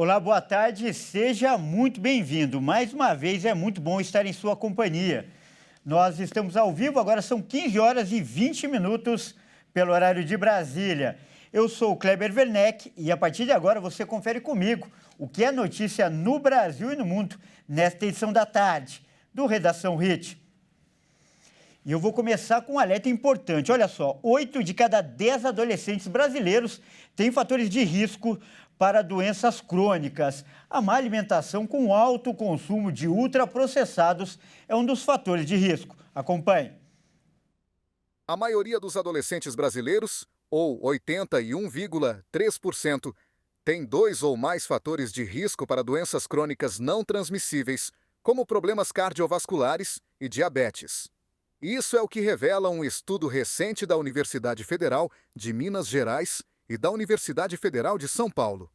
Olá, boa tarde, seja muito bem-vindo. Mais uma vez é muito bom estar em sua companhia. Nós estamos ao vivo, agora são 15 horas e 20 minutos pelo horário de Brasília. Eu sou o Kleber Werneck e a partir de agora você confere comigo o que é notícia no Brasil e no mundo nesta edição da tarde do Redação Hit. E eu vou começar com um alerta importante. Olha só, 8 de cada 10 adolescentes brasileiros têm fatores de risco para doenças crônicas. A má alimentação com alto consumo de ultraprocessados é um dos fatores de risco. Acompanhe. A maioria dos adolescentes brasileiros, ou 81,3%, tem 2 ou mais fatores de risco para doenças crônicas não transmissíveis, como problemas cardiovasculares e diabetes. Isso é o que revela um estudo recente da Universidade Federal de Minas Gerais e da Universidade Federal de São Paulo.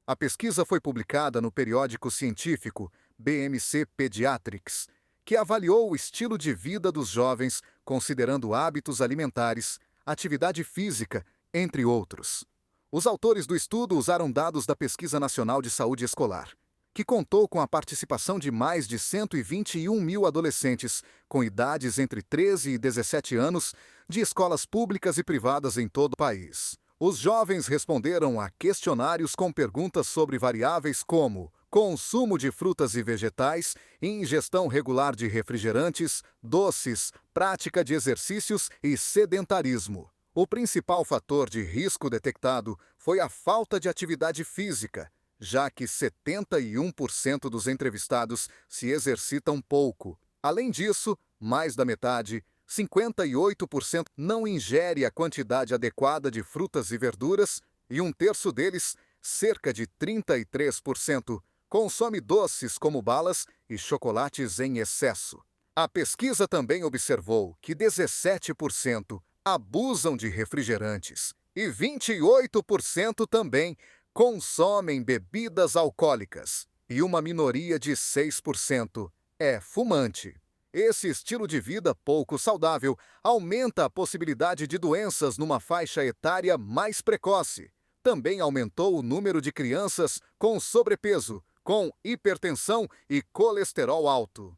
A pesquisa foi publicada no periódico científico BMC Pediatrics, que avaliou o estilo de vida dos jovens, considerando hábitos alimentares, atividade física, entre outros. Os autores do estudo usaram dados da Pesquisa Nacional de Saúde Escolar, que contou com a participação de mais de 121 mil adolescentes com idades entre 13 e 17 anos de escolas públicas e privadas em todo o país. Os jovens responderam a questionários com perguntas sobre variáveis como consumo de frutas e vegetais, ingestão regular de refrigerantes, doces, prática de exercícios e sedentarismo. O principal fator de risco detectado foi a falta de atividade física, já que 71% dos entrevistados se exercitam pouco. Além disso, mais da metade, 58%, não ingere a quantidade adequada de frutas e verduras e 1/3 deles, cerca de 33%, consome doces como balas e chocolates em excesso. A pesquisa também observou que 17% abusam de refrigerantes e 28% também consomem bebidas alcoólicas e uma minoria de 6% é fumante. Esse estilo de vida pouco saudável aumenta a possibilidade de doenças numa faixa etária mais precoce. Também aumentou o número de crianças com sobrepeso, com hipertensão e colesterol alto.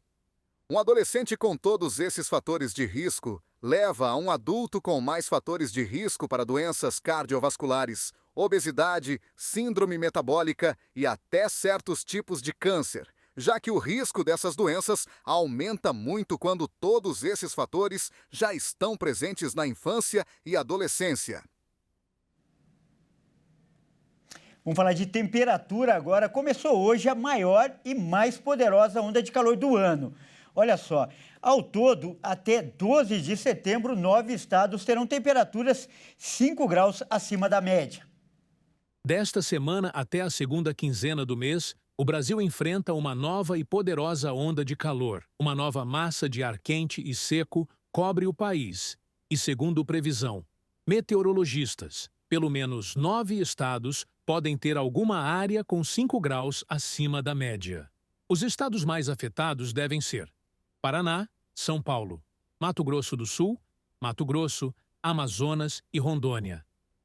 Um adolescente com todos esses fatores de risco leva a um adulto com mais fatores de risco para doenças cardiovasculares, obesidade, síndrome metabólica e até certos tipos de câncer, já que o risco dessas doenças aumenta muito quando todos esses fatores já estão presentes na infância e adolescência. Vamos falar de temperatura agora. Começou hoje a maior e mais poderosa onda de calor do ano. Olha só, ao todo, até 12 de setembro, 9 estados terão temperaturas 5 graus acima da média. Desta semana até a segunda quinzena do mês, o Brasil enfrenta uma nova e poderosa onda de calor. Uma nova massa de ar quente e seco cobre o país. E segundo previsão, meteorologistas, pelo menos 9 estados podem ter alguma área com 5 graus acima da média. Os estados mais afetados devem ser Paraná, São Paulo, Mato Grosso do Sul, Mato Grosso, Amazonas e Rondônia.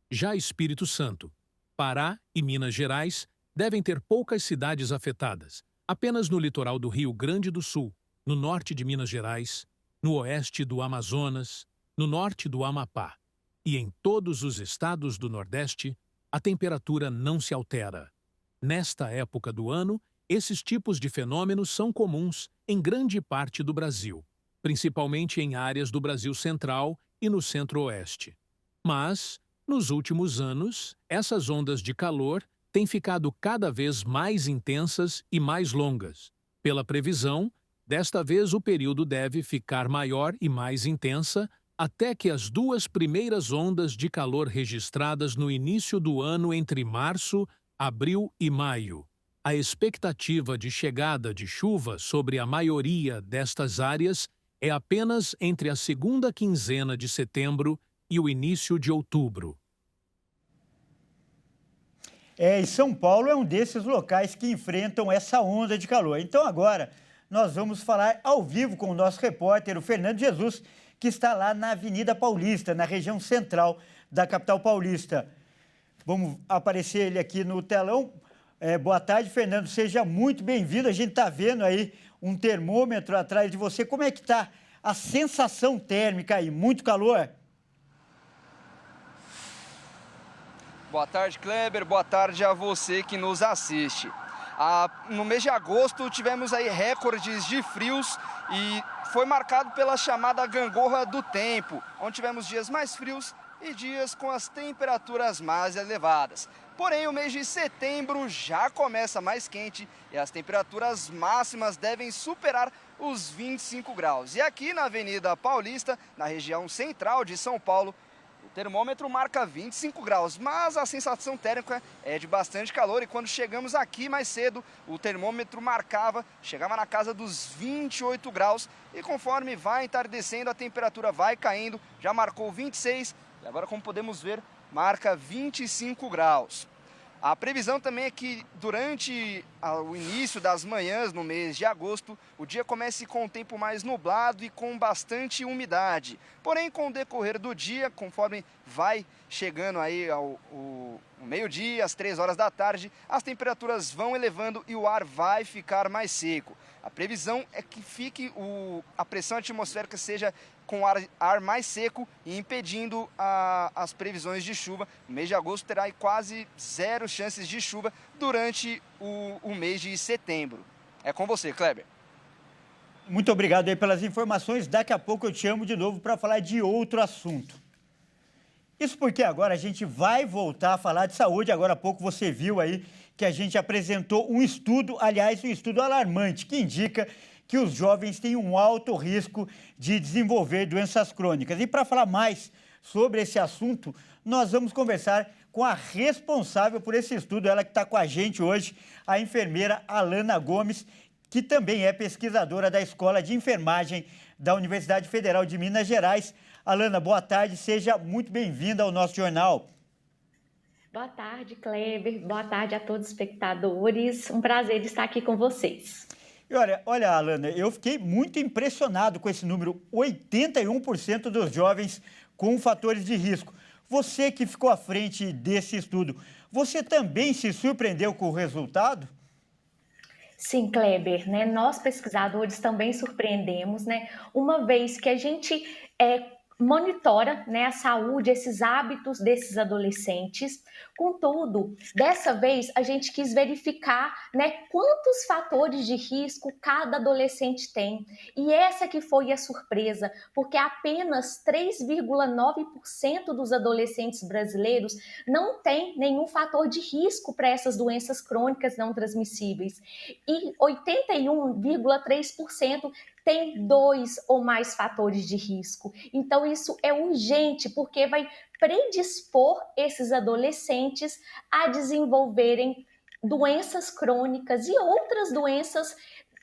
Já Espírito Santo, Pará e Minas Gerais devem ter poucas cidades afetadas, apenas no litoral do Rio Grande do Sul, no norte de Minas Gerais, no oeste do Amazonas, no norte do Amapá. E em todos os estados do Nordeste, a temperatura não se altera. Nesta época do ano, esses tipos de fenômenos são comuns em grande parte do Brasil, principalmente em áreas do Brasil Central e no Centro-Oeste. Mas, nos últimos anos, essas ondas de calor têm ficado cada vez mais intensas e mais longas. Pela previsão, desta vez o período deve ficar maior e mais intensa até que as 2 primeiras ondas de calor registradas no início do ano entre março, abril e maio. A expectativa de chegada de chuva sobre a maioria destas áreas é apenas entre a segunda quinzena de setembro e o início de outubro. E São Paulo é um desses locais que enfrentam essa onda de calor. Então agora nós vamos falar ao vivo com o nosso repórter, o Fernando Jesus, que está lá na Avenida Paulista, na região central da capital paulista. Vamos aparecer ele aqui no telão. Boa tarde, Fernando. Seja muito bem-vindo. A gente está vendo aí um termômetro atrás de você. Como é que está a sensação térmica aí? Muito calor? Boa tarde, Kleber. Boa tarde a você que nos assiste. No mês de agosto tivemos aí recordes de frios e foi marcado pela chamada gangorra do tempo, onde tivemos dias mais frios e dias com as temperaturas mais elevadas. Porém, o mês de setembro já começa mais quente e as temperaturas máximas devem superar os 25 graus. E aqui na Avenida Paulista, na região central de São Paulo, o termômetro marca 25 graus, mas a sensação térmica é de bastante calor e quando chegamos aqui mais cedo, o termômetro chegava na casa dos 28 graus e conforme vai entardecendo, a temperatura vai caindo, já marcou 26 e agora, como podemos ver, marca 25 graus. A previsão também é que durante o início das manhãs no mês de agosto, o dia comece com um tempo mais nublado e com bastante umidade. Porém, com o decorrer do dia, conforme vai chegando aí ao meio-dia, às 3 horas da tarde, as temperaturas vão elevando e o ar vai ficar mais seco. A previsão é que a pressão atmosférica seja com ar mais seco e impedindo as previsões de chuva. O mês de agosto terá quase zero chances de chuva durante o mês de setembro. É com você, Kleber. Muito obrigado aí pelas informações. Daqui a pouco eu te chamo de novo para falar de outro assunto. Isso porque agora a gente vai voltar a falar de saúde. Agora há pouco você viu aí que a gente apresentou um estudo, aliás, um estudo alarmante, que indica que os jovens têm um alto risco de desenvolver doenças crônicas. E para falar mais sobre esse assunto, nós vamos conversar com a responsável por esse estudo, ela que está com a gente hoje, a enfermeira Alana Gomes, que também é pesquisadora da Escola de Enfermagem da Universidade Federal de Minas Gerais. Alana, boa tarde, seja muito bem-vinda ao nosso jornal. Boa tarde, Kleber. Boa tarde a todos os espectadores. Um prazer estar aqui com vocês. E olha, Alana, eu fiquei muito impressionado com esse número, 81% dos jovens com fatores de risco. Você que ficou à frente desse estudo, você também se surpreendeu com o resultado? Sim, Kleber, né? Nós pesquisadores também surpreendemos, né? Uma vez que a gente monitora, né, a saúde, esses hábitos desses adolescentes. Contudo, dessa vez a gente quis verificar, né, quantos fatores de risco cada adolescente tem. E essa que foi a surpresa, porque apenas 3,9% dos adolescentes brasileiros não tem nenhum fator de risco para essas doenças crônicas não transmissíveis. E 81,3% tem 2 ou mais fatores de risco. Então, isso é urgente, porque vai predispor esses adolescentes a desenvolverem doenças crônicas e outras doenças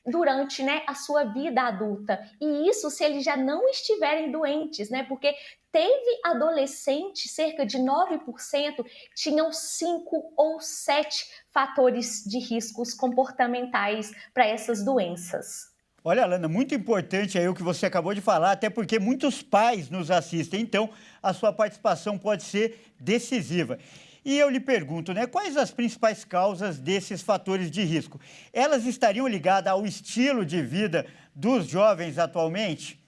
durante, né, a sua vida adulta. E isso se eles já não estiverem doentes, né? Porque teve adolescentes, cerca de 9%, tinham 5 ou 7 fatores de riscos comportamentais para essas doenças. Olha, Alana, muito importante aí o que você acabou de falar, até porque muitos pais nos assistem, então a sua participação pode ser decisiva. E eu lhe pergunto, né, quais as principais causas desses fatores de risco? Elas estariam ligadas ao estilo de vida dos jovens atualmente?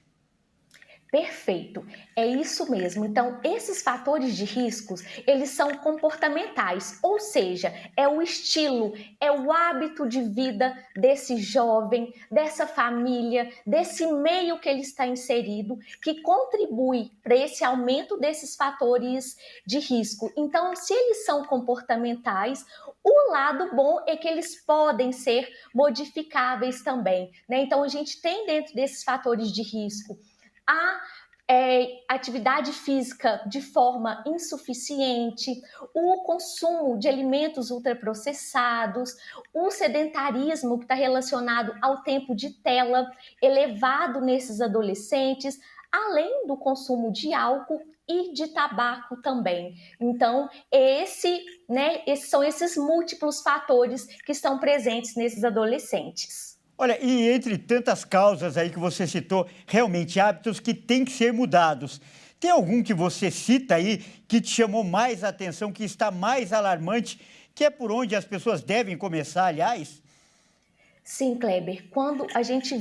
Perfeito, é isso mesmo. Então, esses fatores de riscos, eles são comportamentais, ou seja, é o estilo, é o hábito de vida desse jovem, dessa família, desse meio que ele está inserido, que contribui para esse aumento desses fatores de risco. Então, se eles são comportamentais, o lado bom é que eles podem ser modificáveis também, né? Então, a gente tem dentro desses fatores de risco a atividade física de forma insuficiente, o consumo de alimentos ultraprocessados, o sedentarismo que está relacionado ao tempo de tela elevado nesses adolescentes, além do consumo de álcool e de tabaco também. Então, esses são esses múltiplos fatores que estão presentes nesses adolescentes. Olha, e entre tantas causas aí que você citou, realmente hábitos que têm que ser mudados. Tem algum que você cita aí que te chamou mais a atenção, que está mais alarmante, que é por onde as pessoas devem começar, aliás? Sim, Kleber, quando a gente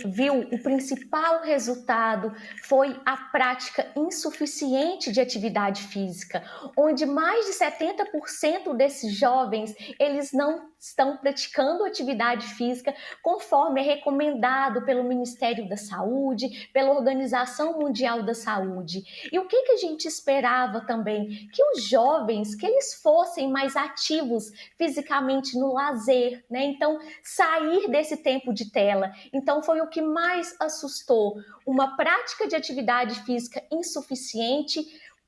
viu o principal resultado foi a prática insuficiente de atividade física, onde mais de 70% desses jovens, eles não estão praticando atividade física conforme é recomendado pelo Ministério da Saúde, pela Organização Mundial da Saúde. E o que a gente esperava também? Que os jovens, que eles fossem mais ativos fisicamente no lazer, né? Então, sair desse tempo de tela. Então, foi o que mais assustou, uma prática de atividade física insuficiente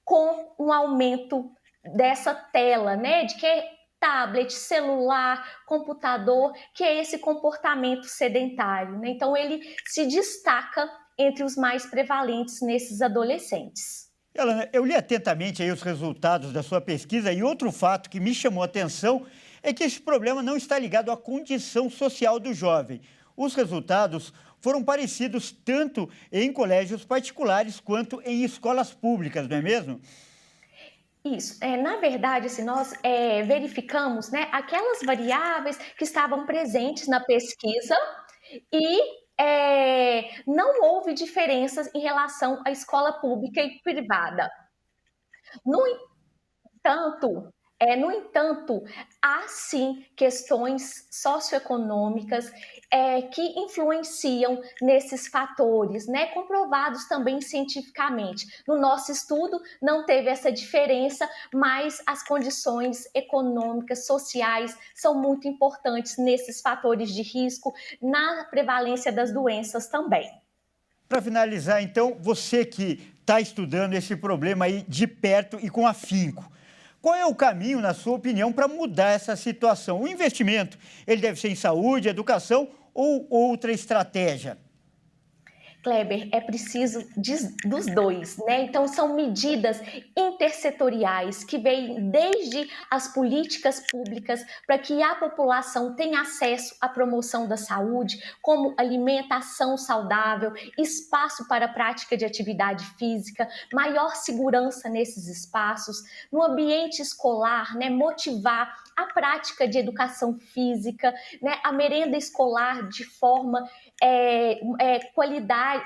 com um aumento dessa tela, né? De que tablet, celular, computador, que é esse comportamento sedentário, né? Então, ele se destaca entre os mais prevalentes nesses adolescentes. Alana, eu li atentamente aí os resultados da sua pesquisa e outro fato que me chamou a atenção é que esse problema não está ligado à condição social do jovem. Os resultados foram parecidos tanto em colégios particulares quanto em escolas públicas, não é mesmo? Isso, na verdade, assim, nós verificamos, né, aquelas variáveis que estavam presentes na pesquisa e não houve diferenças em relação à escola pública e privada. No entanto, no entanto, há sim questões socioeconômicas que influenciam nesses fatores, né? Comprovados também cientificamente. No nosso estudo não teve essa diferença, mas as condições econômicas, sociais são muito importantes nesses fatores de risco, na prevalência das doenças também. Para finalizar, então, você que está estudando esse problema aí de perto e com afinco, qual é o caminho, na sua opinião, para mudar essa situação? O investimento, ele deve ser em saúde, educação ou outra estratégia? Kleber, é preciso dos dois, né? Então, são medidas intersetoriais que vêm desde as políticas públicas para que a população tenha acesso à promoção da saúde, como alimentação saudável, espaço para a prática de atividade física, maior segurança nesses espaços, no ambiente escolar, né? Motivar a prática de educação física, né? A merenda escolar de forma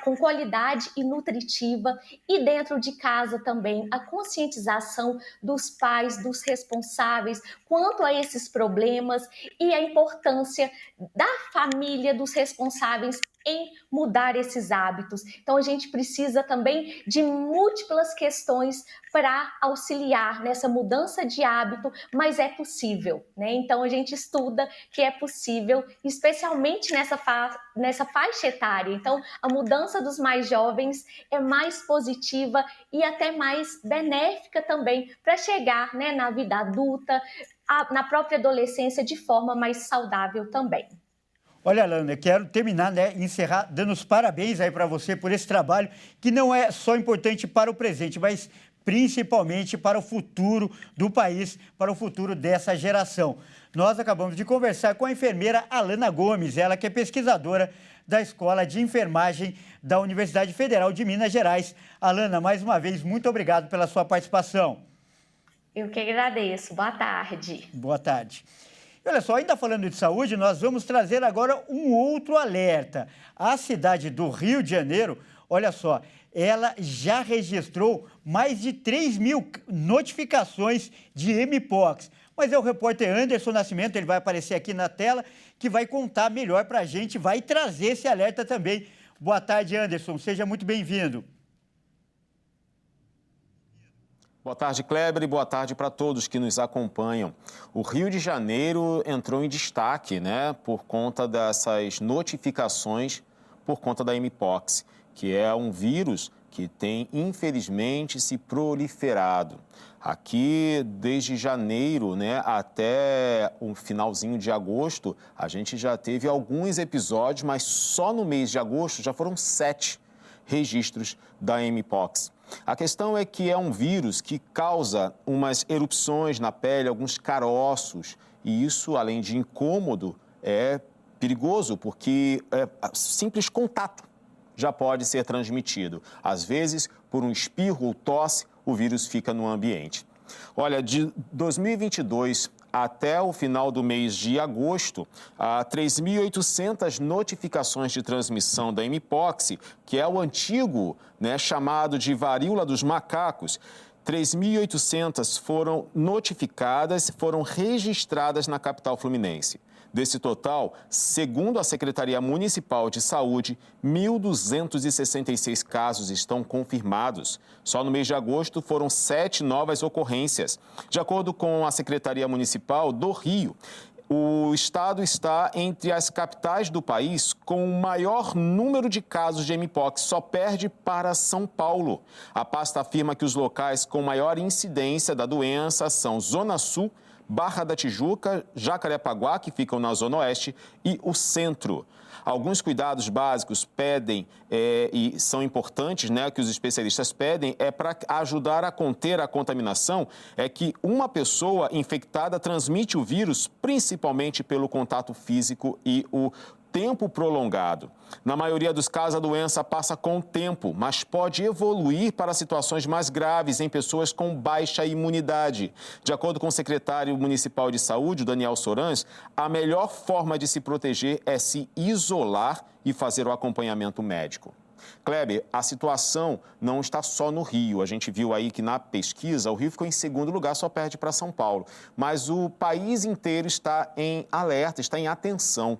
com qualidade e nutritiva, e dentro de casa também a conscientização dos pais, dos responsáveis quanto a esses problemas e a importância da família, dos responsáveis em mudar esses hábitos. Então, a gente precisa também de múltiplas questões para auxiliar nessa mudança de hábito, mas é possível, né? Então, a gente estuda que é possível, especialmente nessa faixa etária. Então, a mudança dos mais jovens é mais positiva e até mais benéfica também para chegar, né, na vida adulta, na própria adolescência, de forma mais saudável também. Olha, Alana, eu quero terminar, né, encerrar dando os parabéns aí para você por esse trabalho, que não é só importante para o presente, mas principalmente para o futuro do país, para o futuro dessa geração. Nós acabamos de conversar com a enfermeira Alana Gomes, ela que é pesquisadora da Escola de Enfermagem da Universidade Federal de Minas Gerais. Alana, mais uma vez, muito obrigado pela sua participação. Eu que agradeço. Boa tarde. Boa tarde. Olha só, ainda falando de saúde, nós vamos trazer agora um outro alerta. A cidade do Rio de Janeiro, olha só, ela já registrou mais de 3.000 notificações de Mpox. Mas é o repórter Anderson Nascimento, ele vai aparecer aqui na tela, que vai contar melhor para a gente, vai trazer esse alerta também. Boa tarde, Anderson, seja muito bem-vindo. Boa tarde, Kleber, e boa tarde para todos que nos acompanham. O Rio de Janeiro entrou em destaque, né, por conta dessas notificações por conta da Mpox, que é um vírus que tem, infelizmente, se proliferado. Aqui, desde janeiro, né, até o finalzinho de agosto, a gente já teve alguns episódios, mas só no mês de agosto já foram 7 registros da Mpox. A questão é que é um vírus que causa umas erupções na pele, alguns caroços, e isso, além de incômodo, é perigoso, porque é simples contato já pode ser transmitido. Às vezes, por um espirro ou tosse, o vírus fica no ambiente. Olha, de 2022 até o final do mês de agosto, há 3.800 notificações de transmissão da mpox, que é o antigo, chamado de varíola dos macacos. 3.800 foram notificadas, foram registradas na capital fluminense. Desse total, segundo a Secretaria Municipal de Saúde, 1.266 casos estão confirmados. Só no mês de agosto foram 7 novas ocorrências. De acordo com a Secretaria Municipal do Rio, o estado está entre as capitais do país com o maior número de casos de mpox, só perde para São Paulo. A pasta afirma que os locais com maior incidência da doença são Zona Sul, Barra da Tijuca, Jacarepaguá, que ficam na Zona Oeste, e o Centro. Alguns cuidados básicos pedem e são importantes, que os especialistas pedem, para ajudar a conter a contaminação, é que uma pessoa infectada transmite o vírus principalmente pelo contato físico e o tempo prolongado. Na maioria dos casos, a doença passa com o tempo, mas pode evoluir para situações mais graves em pessoas com baixa imunidade. De acordo com o secretário municipal de saúde, Daniel Sorans, a melhor forma de se proteger é se isolar e fazer o acompanhamento médico. Kleber, a situação não está só no Rio. A gente viu aí que na pesquisa o Rio ficou em segundo lugar, só perde para São Paulo. Mas o país inteiro está em alerta, está em atenção.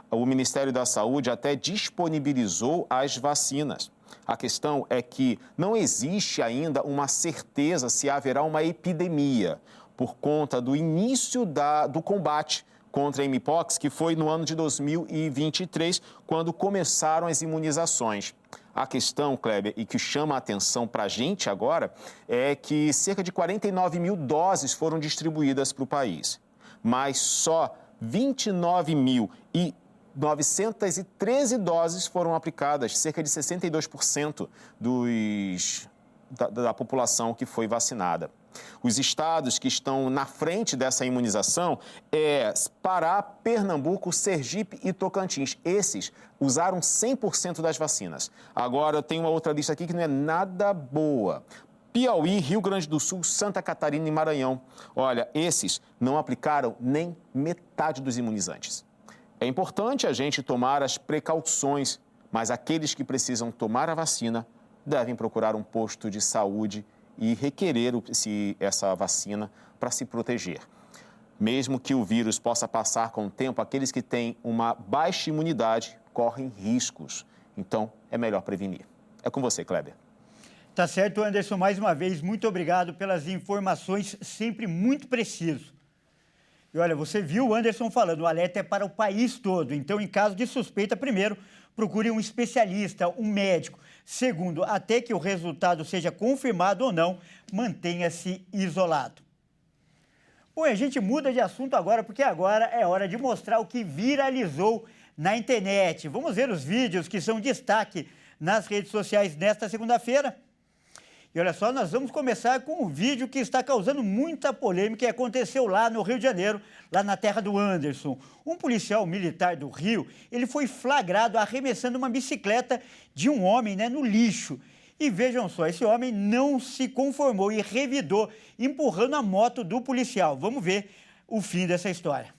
O Ministério da Saúde até disponibilizou as vacinas. A questão é que não existe ainda uma certeza se haverá uma epidemia por conta do início do combate contra a mpox, que foi no ano de 2023, quando começaram as imunizações. A questão, Kleber, e que chama a atenção para a gente agora, é que cerca de 49 mil doses foram distribuídas para o país, mas só 29.913 doses foram aplicadas, cerca de 62% da população que foi vacinada. Os estados que estão na frente dessa imunização é Pará, Pernambuco, Sergipe e Tocantins. Esses usaram 100% das vacinas. Agora, tem uma outra lista aqui que não é nada boa. Piauí, Rio Grande do Sul, Santa Catarina e Maranhão. Olha, esses não aplicaram nem metade dos imunizantes. É importante a gente tomar as precauções, mas aqueles que precisam tomar a vacina devem procurar um posto de saúde e requerer essa vacina para se proteger. Mesmo que o vírus possa passar com o tempo, aqueles que têm uma baixa imunidade correm riscos. Então, é melhor prevenir. É com você, Kleber. Tá certo, Anderson. Mais uma vez, muito obrigado pelas informações, sempre muito preciso. E olha, você viu o Anderson falando, o alerta é para o país todo. Então, em caso de suspeita, primeiro, procure um especialista, um médico. Segundo, até que o resultado seja confirmado ou não, mantenha-se isolado. Bom, a gente muda de assunto agora, porque agora é hora de mostrar o que viralizou na internet. Vamos ver os vídeos que são destaque nas redes sociais nesta segunda-feira. E olha só, nós vamos começar com um vídeo que está causando muita polêmica e aconteceu lá no Rio de Janeiro, lá na terra do Anderson. Um policial militar do Rio, ele foi flagrado arremessando uma bicicleta de um homem, no lixo. E vejam só, esse homem não se conformou e revidou, empurrando a moto do policial. Vamos ver o fim dessa história.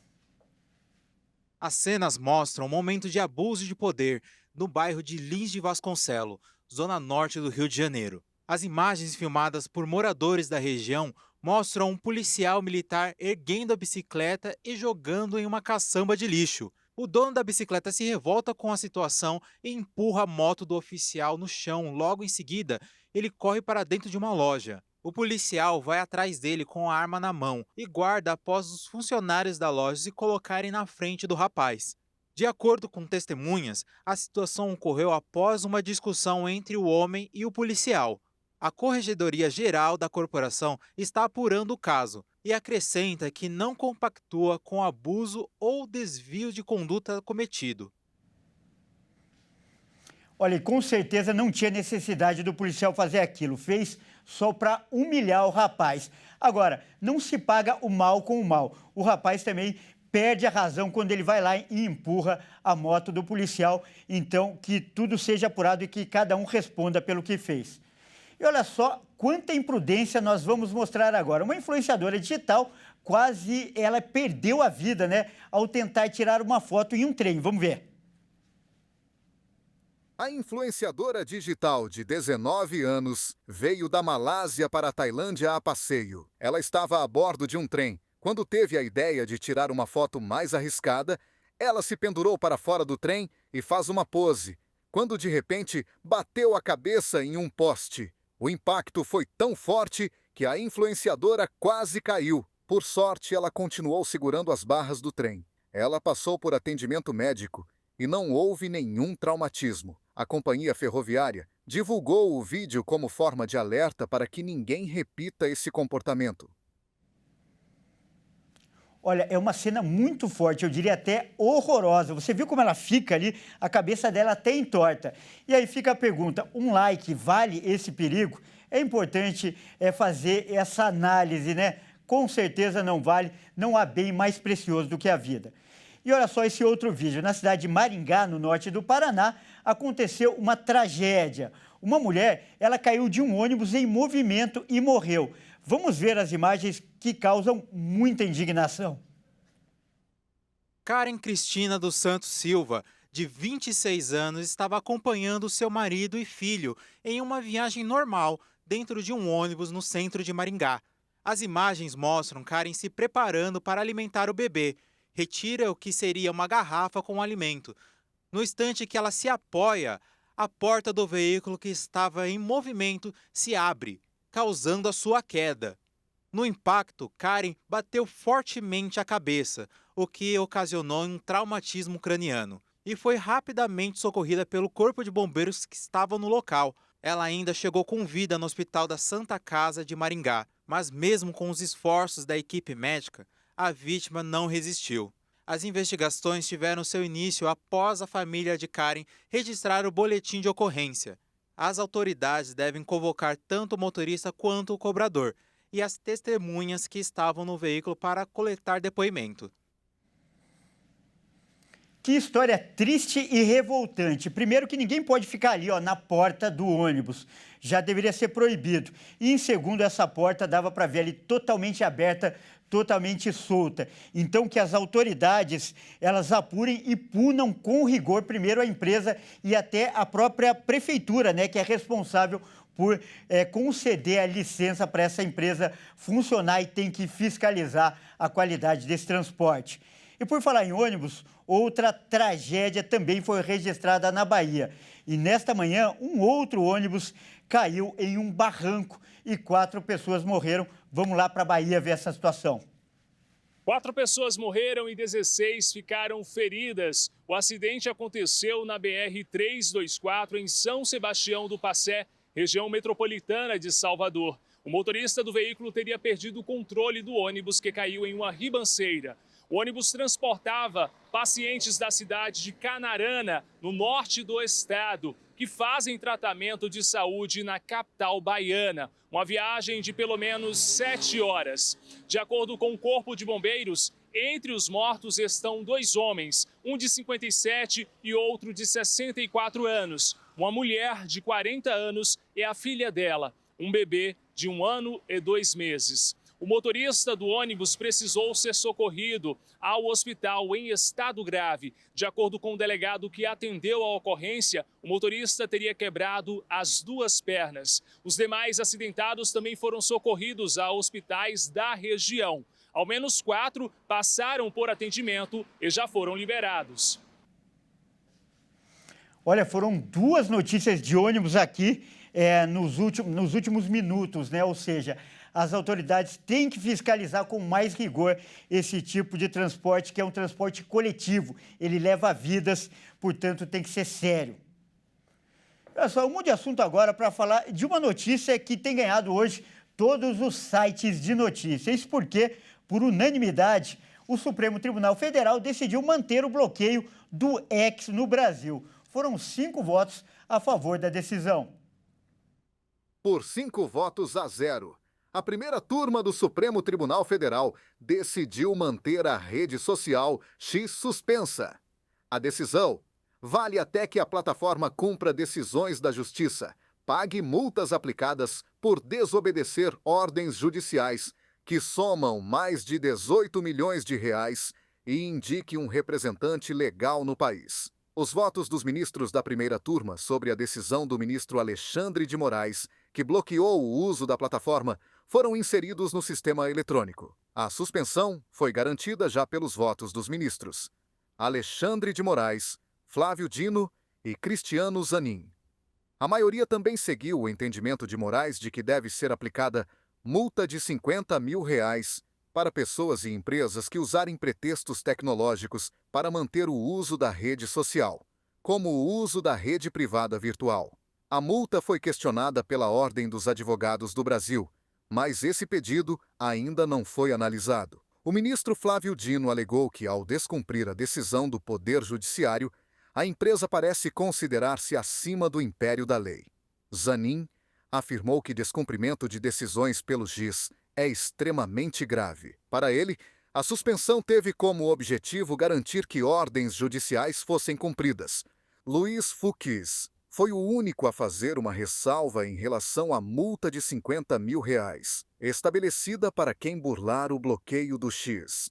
As cenas mostram um momento de abuso de poder no bairro de Lins de Vasconcelos, zona norte do Rio de Janeiro. As imagens filmadas por moradores da região mostram um policial militar erguendo a bicicleta e jogando em uma caçamba de lixo. O dono da bicicleta se revolta com a situação e empurra a moto do oficial no chão. Logo em seguida, ele corre para dentro de uma loja. O policial vai atrás dele com a arma na mão e guarda após os funcionários da loja se colocarem na frente do rapaz. De acordo com testemunhas, a situação ocorreu após uma discussão entre o homem e o policial. A Corregedoria Geral da Corporação está apurando o caso e acrescenta que não compactua com abuso ou desvio de conduta cometido. Olha, com certeza não tinha necessidade do policial fazer aquilo. Fez só para humilhar o rapaz. Agora, não se paga o mal com o mal. O rapaz também perde a razão quando ele vai lá e empurra a moto do policial. Então, que tudo seja apurado e que cada um responda pelo que fez. E olha só quanta imprudência nós vamos mostrar agora. Uma influenciadora digital, quase ela perdeu a vida, né, ao tentar tirar uma foto em um trem. Vamos ver. A influenciadora digital de 19 anos veio da Malásia para a Tailândia a passeio. Ela estava a bordo de um trem. Quando teve a ideia de tirar uma foto mais arriscada, ela se pendurou para fora do trem e faz uma pose, quando de repente bateu a cabeça em um poste. O impacto foi tão forte que a influenciadora quase caiu. Por sorte, ela continuou segurando as barras do trem. Ela passou por atendimento médico e não houve nenhum traumatismo. A companhia ferroviária divulgou o vídeo como forma de alerta para que ninguém repita esse comportamento. Olha, é uma cena muito forte, eu diria até horrorosa. Você viu como ela fica ali, a cabeça dela até entorta. E aí fica a pergunta, um like vale esse perigo? É importante fazer essa análise, né? Com certeza não vale, não há bem mais precioso do que a vida. E olha só esse outro vídeo. Na cidade de Maringá, no norte do Paraná, aconteceu uma tragédia. Uma mulher, ela caiu de um ônibus em movimento e morreu. Vamos ver as imagens que causam muita indignação. Karen Cristina dos Santos Silva, de 26 anos, estava acompanhando seu marido e filho em uma viagem normal dentro de um ônibus no centro de Maringá. As imagens mostram Karen se preparando para alimentar o bebê. Retira o que seria uma garrafa com alimento. No instante que ela se apoia, a porta do veículo que estava em movimento se abre, causando a sua queda. No impacto, Karen bateu fortemente a cabeça, o que ocasionou um traumatismo craniano, e foi rapidamente socorrida pelo corpo de bombeiros que estava no local. Ela ainda chegou com vida no Hospital da Santa Casa de Maringá, mas mesmo com os esforços da equipe médica, a vítima não resistiu. As investigações tiveram seu início após a família de Karen registrar o boletim de ocorrência. As autoridades devem convocar tanto o motorista quanto o cobrador e as testemunhas que estavam no veículo para coletar depoimento. Que história triste e revoltante. Primeiro que ninguém pode ficar ali, ó, na porta do ônibus. Já deveria ser proibido. E em segundo, essa porta dava para ver ali totalmente aberta, totalmente solta. Então que as autoridades, elas apurem e punam com rigor primeiro a empresa e até a própria prefeitura, né, que é responsável por conceder a licença para essa empresa funcionar e tem que fiscalizar a qualidade desse transporte. E por falar em ônibus, outra tragédia também foi registrada na Bahia. E nesta manhã, um outro ônibus caiu em um barranco e 4 pessoas morreram. Vamos lá para a Bahia ver essa situação. 4 pessoas morreram e 16 ficaram feridas. O acidente aconteceu na BR-324, em São Sebastião do Passé, região metropolitana de Salvador. O motorista do veículo teria perdido o controle do ônibus que caiu em uma ribanceira. O ônibus transportava pacientes da cidade de Canarana, no norte do estado, que fazem tratamento de saúde na capital baiana. Uma viagem de pelo menos 7 horas. De acordo com o Corpo de Bombeiros, entre os mortos estão 2 homens, um de 57 e outro de 64 anos. Uma mulher de 40 anos é a filha dela, um bebê de 1 ano e 2 meses. O motorista do ônibus precisou ser socorrido ao hospital em estado grave. De acordo com o delegado que atendeu a ocorrência, o motorista teria quebrado as 2 pernas. Os demais acidentados também foram socorridos a hospitais da região. Ao menos 4 passaram por atendimento e já foram liberados. Olha, foram 2 notícias de ônibus aqui nos últimos minutos, né? Ou seja, as autoridades têm que fiscalizar com mais rigor esse tipo de transporte, que é um transporte coletivo. Ele leva vidas, portanto, tem que ser sério. Olha só, mude de assunto agora para falar de uma notícia que tem ganhado hoje todos os sites de notícias. Isso porque, por unanimidade, o Supremo Tribunal Federal decidiu manter o bloqueio do X no Brasil. Foram 5 votos a favor da decisão. Por 5 votos a 0. A primeira turma do Supremo Tribunal Federal decidiu manter a rede social X suspensa. A decisão vale até que a plataforma cumpra decisões da Justiça, pague multas aplicadas por desobedecer ordens judiciais, que somam mais de 18 milhões de reais, e indique um representante legal no país. Os votos dos ministros da primeira turma sobre a decisão do ministro Alexandre de Moraes, que bloqueou o uso da plataforma, foram inseridos no sistema eletrônico. A suspensão foi garantida já pelos votos dos ministros Alexandre de Moraes, Flávio Dino e Cristiano Zanin. A maioria também seguiu o entendimento de Moraes de que deve ser aplicada multa de R$50 mil para pessoas e empresas que usarem pretextos tecnológicos para manter o uso da rede social, como o uso da rede privada virtual. A multa foi questionada pela Ordem dos Advogados do Brasil, mas esse pedido ainda não foi analisado. O ministro Flávio Dino alegou que, ao descumprir a decisão do Poder Judiciário, a empresa parece considerar-se acima do império da lei. Zanin afirmou que descumprimento de decisões pelo juiz é extremamente grave. Para ele, a suspensão teve como objetivo garantir que ordens judiciais fossem cumpridas. Luiz Fux foi o único a fazer uma ressalva em relação à multa de R$50 mil, estabelecida para quem burlar o bloqueio do X.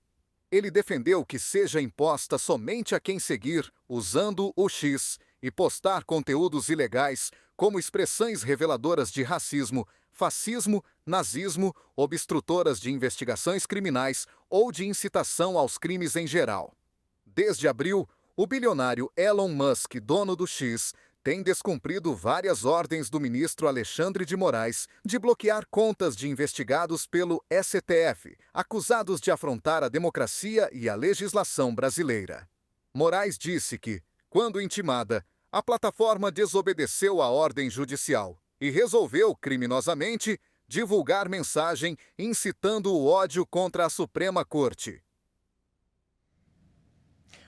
Ele defendeu que seja imposta somente a quem seguir, usando o X, e postar conteúdos ilegais, como expressões reveladoras de racismo, fascismo, nazismo, obstrutoras de investigações criminais ou de incitação aos crimes em geral. Desde abril, o bilionário Elon Musk, dono do X, tem descumprido várias ordens do ministro Alexandre de Moraes de bloquear contas de investigados pelo STF, acusados de afrontar a democracia e a legislação brasileira. Moraes disse que, quando intimada, a plataforma desobedeceu a ordem judicial e resolveu, criminosamente, divulgar mensagem incitando o ódio contra a Suprema Corte.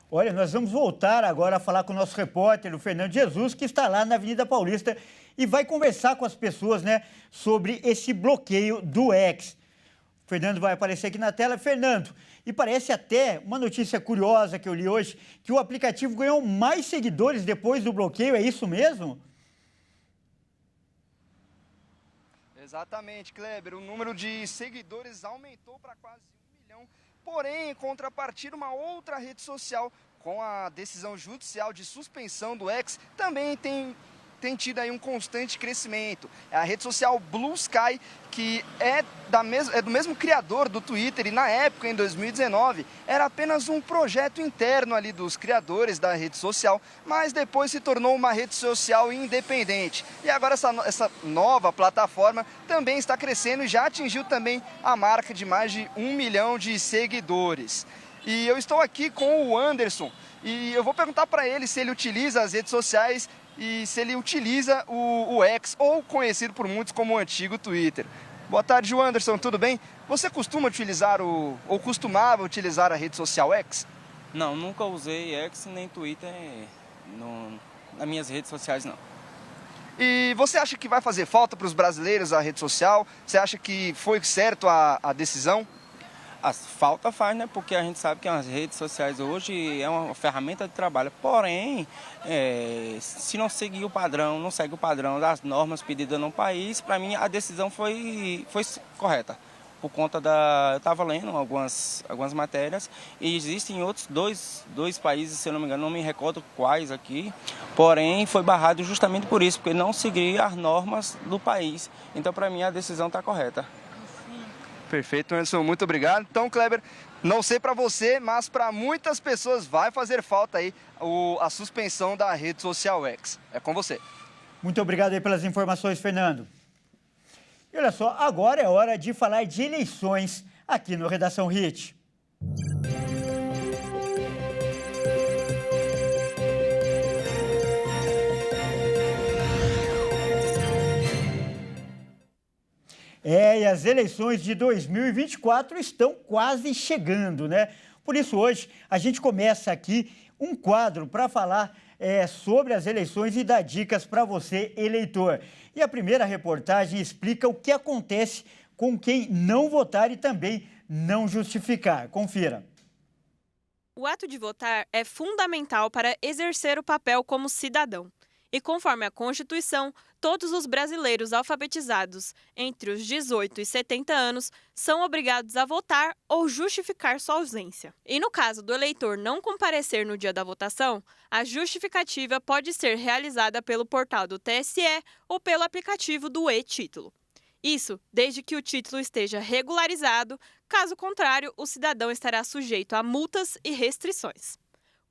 Olha, nós vamos voltar agora a falar com o nosso repórter, o Fernando Jesus, que está lá na Avenida Paulista e vai conversar com as pessoas, né, sobre esse bloqueio do X. O Fernando vai aparecer aqui na tela. Fernando, e parece até uma notícia curiosa que eu li hoje, que o aplicativo ganhou mais seguidores depois do bloqueio, é isso mesmo? Exatamente, Kleber. O número de seguidores aumentou para quase 1 milhão. Porém, em contrapartida, uma outra rede social, com a decisão judicial de suspensão do X, também tem tido aí um constante crescimento. É a rede social Blue Sky, que é do mesmo criador do Twitter, e na época, em 2019, era apenas um projeto interno ali dos criadores da rede social, mas depois se tornou uma rede social independente. E agora essa nova plataforma também está crescendo e já atingiu também a marca de mais de 1 milhão de seguidores. E eu estou aqui com o Anderson e eu vou perguntar para ele se ele utiliza as redes sociais e se ele utiliza o X, ou conhecido por muitos como o antigo Twitter. Boa tarde, Anderson, tudo bem? Você costuma utilizar ou costumava utilizar a rede social X? Não, nunca usei X nem Twitter nas minhas redes sociais, não. E você acha que vai fazer falta para os brasileiros a rede social? Você acha que foi certo a decisão? Falta faz, né? Porque a gente sabe que as redes sociais hoje é uma ferramenta de trabalho. Porém, se não seguir o padrão, não segue o padrão das normas pedidas no país, para mim a decisão foi correta. Por conta eu estava lendo algumas matérias e existem outros dois países, se eu não me engano, não me recordo quais aqui, porém foi barrado justamente por isso, porque não seguia as normas do país. Então, para mim, a decisão está correta. Perfeito, Anderson, muito obrigado. Então, Kleber, não sei para você, mas para muitas pessoas vai fazer falta aí a suspensão da rede social X. É com você. Muito obrigado aí pelas informações, Fernando. E olha só, agora é hora de falar de eleições aqui no Redação Hit. E as eleições de 2024 estão quase chegando, né? Por isso, hoje, a gente começa aqui um quadro para falar sobre as eleições e dar dicas para você, eleitor. E a primeira reportagem explica o que acontece com quem não votar e também não justificar. Confira. O ato de votar é fundamental para exercer o papel como cidadão. E conforme a Constituição, todos os brasileiros alfabetizados entre os 18 e 70 anos são obrigados a votar ou justificar sua ausência. E no caso do eleitor não comparecer no dia da votação, a justificativa pode ser realizada pelo portal do TSE ou pelo aplicativo do e-Título. Isso desde que o título esteja regularizado, caso contrário, o cidadão estará sujeito a multas e restrições.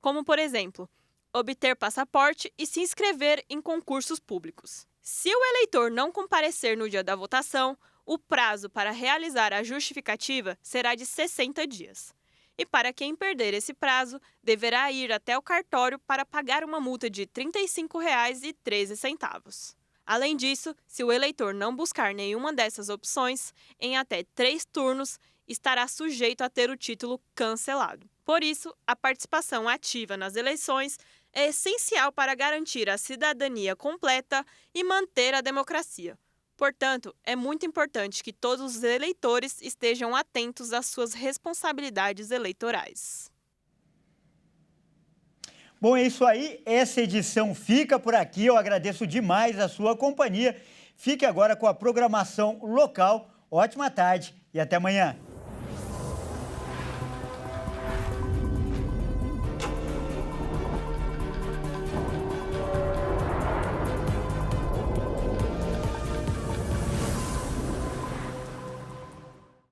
Como, por exemplo, obter passaporte e se inscrever em concursos públicos. Se o eleitor não comparecer no dia da votação, o prazo para realizar a justificativa será de 60 dias. E para quem perder esse prazo, deverá ir até o cartório para pagar uma multa de R$ 35,13. Além disso, se o eleitor não buscar nenhuma dessas opções, em até 3 turnos, estará sujeito a ter o título cancelado. Por isso, a participação ativa nas eleições é essencial para garantir a cidadania completa e manter a democracia. Portanto, é muito importante que todos os eleitores estejam atentos às suas responsabilidades eleitorais. Bom, é isso aí. Essa edição fica por aqui. Eu agradeço demais a sua companhia. Fique agora com a programação local. Ótima tarde e até amanhã.